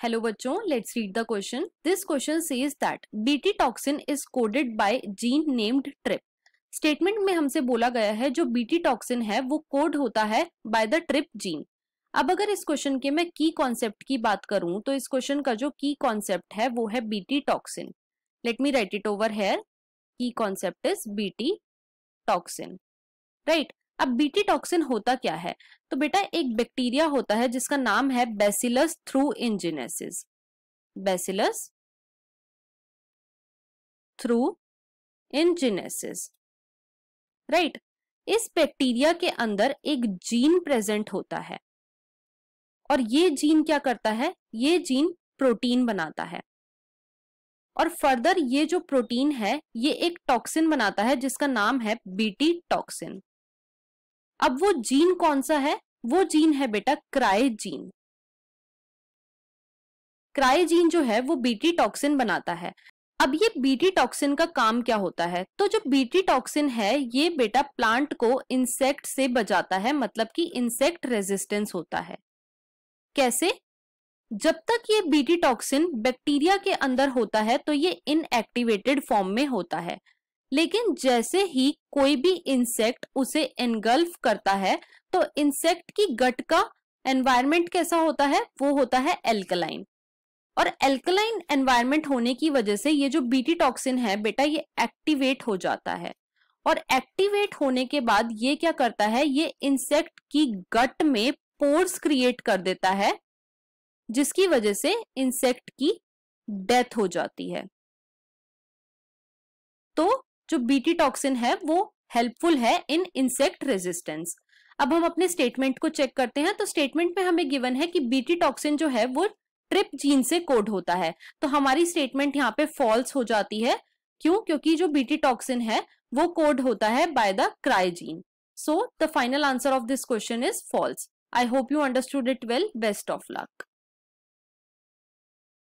Hello बच्चों, let's read the question. This question says that BT toxin is coded by gene named trip. Statement में हमसे बोला गया है जो बीटी टॉक्सिन है वो कोड होता है बाय द ट्रिप जीन. अब अगर इस क्वेश्चन के मैं की कॉन्सेप्ट की बात करूं तो इस क्वेश्चन का जो की कॉन्सेप्ट है वो है BT toxin. Let me write it over here. Key concept is BT toxin, right. अब बीटी टॉक्सिन होता क्या है? तो बेटा एक बैक्टीरिया होता है जिसका नाम है Bacillus thuringiensis. Bacillus thuringiensis, right. इस बैक्टीरिया के अंदर एक जीन प्रेजेंट होता है और ये जीन क्या करता है? ये जीन प्रोटीन बनाता है और फर्दर ये जो प्रोटीन है ये एक टॉक्सिन बनाता है जिसका नाम है बीटी टॉक्सिन. अब वो जीन कौन सा है? वो जीन है बेटा क्राइजीन. क्राइजीन जो है वो बीटी टॉक्सिन बनाता है. अब ये बीटी टॉक्सिन का काम क्या होता है? तो जो बीटी टॉक्सिन है ये बेटा प्लांट को इंसेक्ट से बचाता है, मतलब कि इंसेक्ट रेजिस्टेंस होता है. कैसे? जब तक ये बीटी टॉक्सिन बैक्टीरिया के अंदर होता है तो ये इनएक्टिवेटेड फॉर्म में होता है, लेकिन जैसे ही कोई भी इंसेक्ट उसे एनगल्फ करता है तो इंसेक्ट की गट का एनवायरनमेंट कैसा होता है? वो होता है एल्कलाइन. और एल्कलाइन एनवायरनमेंट होने की वजह से ये जो बीटी टॉक्सिन है बेटा ये एक्टिवेट हो जाता है और एक्टिवेट होने के बाद ये क्या करता है? ये इंसेक्ट की गट में पोर्स क्रिएट कर देता है जिसकी वजह से इंसेक्ट की डेथ हो जाती है. तो जो बीटी टॉक्सिन है वो हेल्पफुल है इन इंसेक्ट रेजिस्टेंस. अब हम अपने स्टेटमेंट को चेक करते हैं. तो स्टेटमेंट में हमें गिवन है कि बीटी टॉक्सिन जो है वो ट्रिप जीन से कोड होता है. तो हमारी स्टेटमेंट यहाँ पे फॉल्स हो जाती है. क्यों? क्योंकि जो बीटी टॉक्सिन है वो कोड होता है by the cryogen. So the final answer of this question is false. I hope you understood it well. Best of luck.